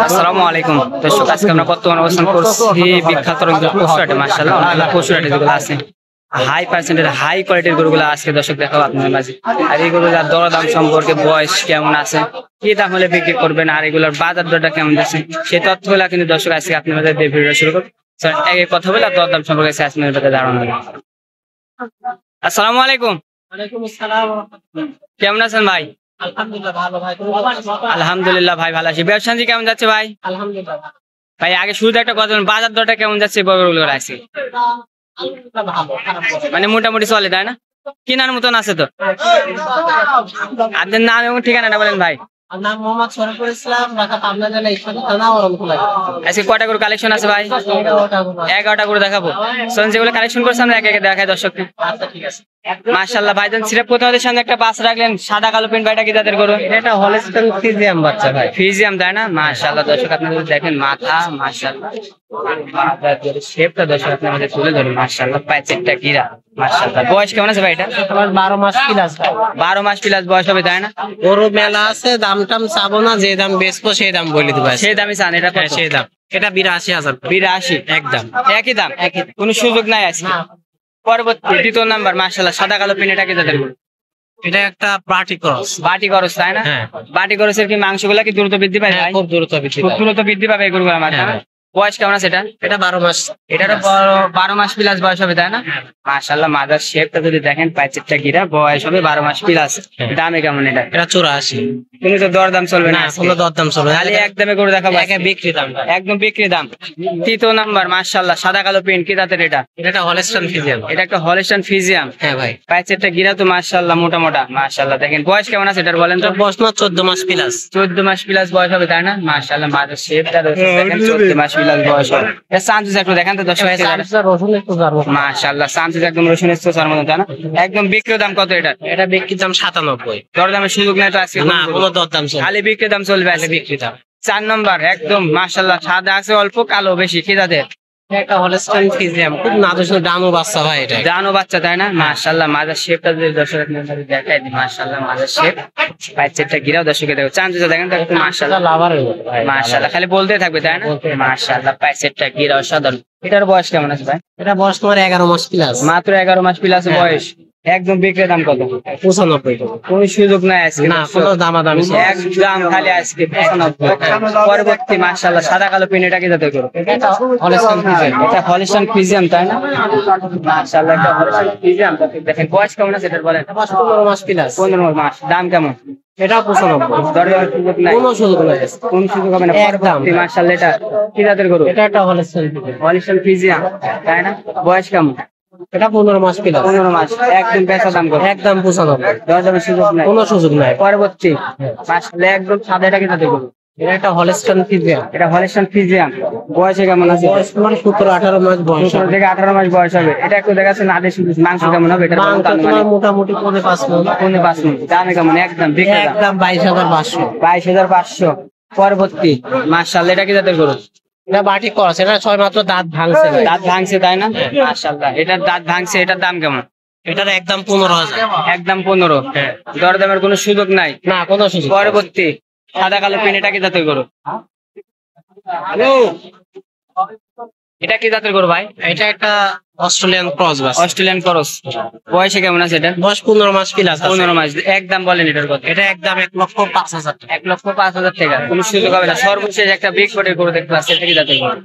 আসসালামু আলাইকুম দর্শক, আজকে আমরা বর্তমানে অবস্থান করছি বিখ্যাত পশুহাটে। মাশাআল্লাহ অনেকগুলো পশুহাটে যেগুলো আছে হাই পার্সেন্টের হাই কোয়ালিটির গরুগুলো আজকে দর্শক দেখাবো আপনাদের মাঝে। আর এই গরুগুলোর দরদাম সম্পর্কে, বয়স কেমন আছে, কি দাম হলে বিক্রি করবেন, আর এগুলোর বাজার দরটা কেমন যাচ্ছে, সেই তথ্যগুলো কিন্তু দর্শক আজকে আপনাদের ভিডিও শুরু করবো। আগে কথা বলে দরদাম সম্পর্কে আপনাদের ধারণা দেবো। আসসালামু আলাইকুম। ওয়ালাইকুম আসসালাম। কেমন আছেন ভাই? আলহামদুলিল্লাহ ভালো ভাই। আলহামদুলিল্লাহ ভাই ভালো আছি। ব্যবসা কেমন যাচ্ছে ভাই? আলহামদুলিল্লাহ ভাই আগে শুরুতে একটা কথা বলুন, বাজার দরটা কেমন যাচ্ছে বড়গুলো আছে? ভালো। মানে মোটামুটি চলে, তাই না? কেনার মতন আছে তো? আপনার নাম এবং ঠিকানাটা বলেন ভাই। আমার নাম মোহাম্মদ শরীফুল ইসলাম, ঢাকা পাবনা জেলা ঈশ্বরদী থানা অরণকুলা। আজকে কয়টা করে কালেকশন আছে ভাই? 11টা করে দেখাবো। চলুন যেগুলো কালেকশন করছে আমরা একে একে দেখাই দর্শককে। আচ্ছা ঠিক আছে। মাশাআল্লাহ ভাইজান, সিরাপ কোথাও সামনে একটা বাস রাখলেন, সাদা কালো প্রিন্ট, ভাইটা কি তাদের গরু? এটা হলস্টাইন ফ্রিজিয়ান বাচ্চা ভাই। ফিজিয়াম, তাই না? মাশাআল্লাহ দর্শক, আপনারা যদি দেখেন মাথা, মাশাআল্লাহ মাথার শেপটা দর্শক আপনার মধ্যে তুলে ধরুন। মাশাআল্লাহ প্যাচেটটা গিরা, মাশাআল্লাহ। বয়স কেমন আছে ভাই এটা? আমার 12 মাস প্লাস ভাই। 12 মাস প্লাস বয়স হবে, তাই না? গরু মেলা আছে, দাম টাম চাবো না, যে দাম বেচবো সেই দাম বলে দিবা। সেই দামই চান? এটা কত? সেই দাম। এটা 82,000। 82 একদম একই দাম, কোনো সুযোগ নাই আজকে। পরবর্তী দ্বিতীয় নাম্বার, মাশাআল্লাহ সাদা কালো প্রিন্ট, এটা কি তাদের গরু? এটা একটা পার্টি ক্রস। বাটি খরচ, তাই না? হ্যাঁ। বাটি খরচের কি মাংসগুলা কি দ্রুত বৃদ্ধি পায় ভাই? খুব দ্রুত বৃদ্ধি খুব পায়। দ্রুত বৃদ্ধি পাবে এই গরুগুলোর মাঝে। হ্যাঁ। বয়স কেমন আছে এটা? এটা 12 মাস। এটারও 12 মাস প্লাস বয়স হবে, তাই না? মাশাআল্লাহ মাদার শেপটা যদি দেখেন, প্যাচেটটা গিরা, বয়স হবে 12 মাস প্লাস। দামে কেমন এটা? এটা 84। তুমি তো দরদাম চলবে না, কোনো দরদাম চলবে না, খালি একদমে গরু দেখাবো একে বিক্রি দাম। একদম বিক্রি দাম। তৃতীয় নাম্বার, মাশাআল্লাহ সাদা কালো প্রিন্ট, কি জাতের এটা? এটা হলস্টাইন ফ্রিজিয়ান। এটা একটা হলস্টাইন ফিজিয়াম। হ্যাঁ ভাই। প্যাচেটটা গিরা তো মাশাআল্লাহ মোটা মোটা, মাশাআল্লাহ। দেখেন বয়স কেমন আছে এটার বলেন তো? এটা বয়স না 14 মাস প্লাস। 14 মাস প্লাস বয়স হবে, তাই না? মাশাআল্লাহ মাদার শেপটা দেখেন, 14 মাস প্লাস বয়স হবে। এটা সানজুস একটু দেখেন তো দর্শক। রসুন একটু জারবো। মাশাআল্লাহ সানজুস একদম রসুনের চোষার মতো, তাই না? একদম বিক্রি দাম কত এটা? এটা বিক্রি দাম 97। দরদামের সুযোগ নাই তো আজকে? না, কোনো দরদাম চলবে না, খালি বিক্রি দাম চলবে আজকে। বিক্রি দাম। 4 নম্বর, একদম মাশাআল্লাহ সাদা আছে অল্প, কালো বেশি, কি জাতের? একটা হলস্টাইন ফ্রিজিয়ান, খুব নাদুস ডানো বাচ্চা ভাই। এটা জানো বাচ্চা, তাই না? মাশাআল্লাহ মাদার শেপটা যদি দর্শক আপনাদের দেখাই দিই, মাশাআল্লাহ মাদার শেপ, প্যাচেটটা গিরাও দর্শকে দেখো, চান্সটা দেখেন তো একটু, মাশাআল্লাহ লাভারের মাশাআল্লাহ, খালি বলতেই থাকবে, তাই না? মাশাআল্লাহ প্যাচেটটা গিরাও সাধারণ। এটার বয়স কেমন আছে ভাই? এটা বয়স তোমার 11 মাস প্লাস। মাত্র 11 মাস প্লাস বয়স। একদম বিক্রি দাম কত? 95। কোন সুযোগ নাই আজকে, না, কোনো দামাদামি চলবে না। একদম খালি আজকে 95। পরবর্তী মাশাআল্লাহ সাদা কালো প্রিন্ট, এটা কি জাতের গরু? এটা হলস্টাইন ফ্রিজিয়ান। এটা হলিস্টাইন ফিজিয়াম, তাই না? মাশাআল্লাহ এটা হলিস্টাইন ফিজিয়াম। দেখেন বয়স কেমন আছে এটার বলেন? বয়স 15 মাস প্লাস। 15 মাস। দাম কেমন? এটা 95। দরদামের সুযোগ নাই, কোনো সুযোগ নাই। কোন সুযোগ হবে না। একদম। পরবর্তী মাশাআল্লাহ এটা কি জাতের গরু? এটা একটা হলস্টাইন ফ্রিজিয়ান। হলিস্টাইন ফিজিয়াম, তাই না? বয়স কেমন? এটা 15 মাস প্লাস। 15 মাস। একদম বেচা দাম কত? একদম 95। দরদামের সুযোগ নাই, কোনো সুযোগ নাই। পরবর্তী মাশাআল্লাহ একদম সাদা, এটা কি জাতের গরু? এটা একটা হলস্টাইন ফ্রিজিয়ান। এটা হলিস্টাইন ফিজিয়াম। বয়সে কেমন আছে? বয়স তোমার 17-18 মাস বয়স। 17 থেকে 18 মাস বয়স হবে। এটা একটু দেখাচ্ছে না আদেশ, মাংস কেমন হবে এটা? মাংস তোমার মোটামুটি 5.5 মণ। 5 মণ। দামে কেমন? একদম বিক্রি দাম একদম 22,500। 22,500। পরবর্তী মাশাআল্লাহ এটা কি জাতের গরু? এটা বাটি করা, এটা 6 মাত্র দাঁত ভাঙছে ভাই। দাঁত ভাঙছে, তাই না? মাশাআল্লাহ এটার দাঁত ভাঙছে। এটার দাম কেমন? এটার একদম 15,000। একদম 15। দরদামের কোনো সুযোগ নাই। না, কোনো সুযোগ। পরবর্তী সাদা কালো পেন, এটা কি জাতের গরু? এটা কি জাতের গরু ভাই? এটা একটা অস্ট্রেলিয়ান ক্রস বাস। Australian cross. বয়সে কেমন আছে এটা? বয়স 15 মাস প্লাস। 15 মাস। একদম বলেন এটার কথা? এটা একদম 1,05,000 টাকা। 1,05,000 টাকা। কোনো সুযোগ হবে না। সর্বশেষ একটা বিগ বডির গরু দেখতে পাচ্ছি, এটা কি জাতের গরু?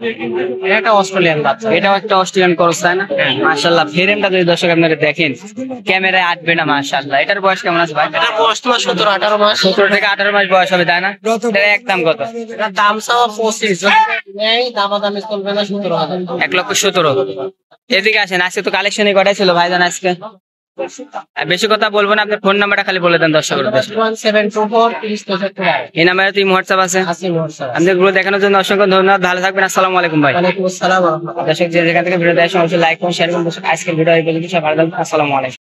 এটা একটা অস্ট্রেলিয়ান বাচ্চা। এটাও একটা অস্ট্রেলিয়ান ক্রস, তাই না? মাশাআল্লাহ ফ্রেমটা যদি দর্শক আপনারা দেখেন, ক্যামেরায় আটবে না। মাশাআল্লাহ এটার বয়স কেমন আছে ভাই? এটা বয়স তোমার 17-18 মাস। 17 থেকে 18 মাস বয়স হবে, তাই না? এটার একদম কত? এটা দাম চাও 25। এই দামাদামি চলবে না, 17,000। 1,17,000। এদিকে আসেন, আজকে তো কালেকশনই কটাই ছিল ভাইজান আজকে। আর বেশি কথা বলবো না, আপনার ফোন নাম্বারটা খালি বলে দেন দর্শকদের। 1724 3075। এই নাম্বারে তুই হোয়াটসঅ্যাপ আছে? আছে মোহসার। আমাদের গ্রুপ দেখানোর জন্য অসংখ্য ধন্যবাদ। ভালো থাকবেন। আসসালামু আলাইকুম ভাই। ওয়ালাইকুম আসসালাম ওয়া রাহমাতুল্লাহ। দর্শক যে যেখান থেকে ভিডিও দেখেন অবশ্যই লাইক করুন, শেয়ার করুন। আজকের ভিডিও এই পর্যন্ত। সবাই ভালো থাকবেন। আসসালামু আলাইকুম।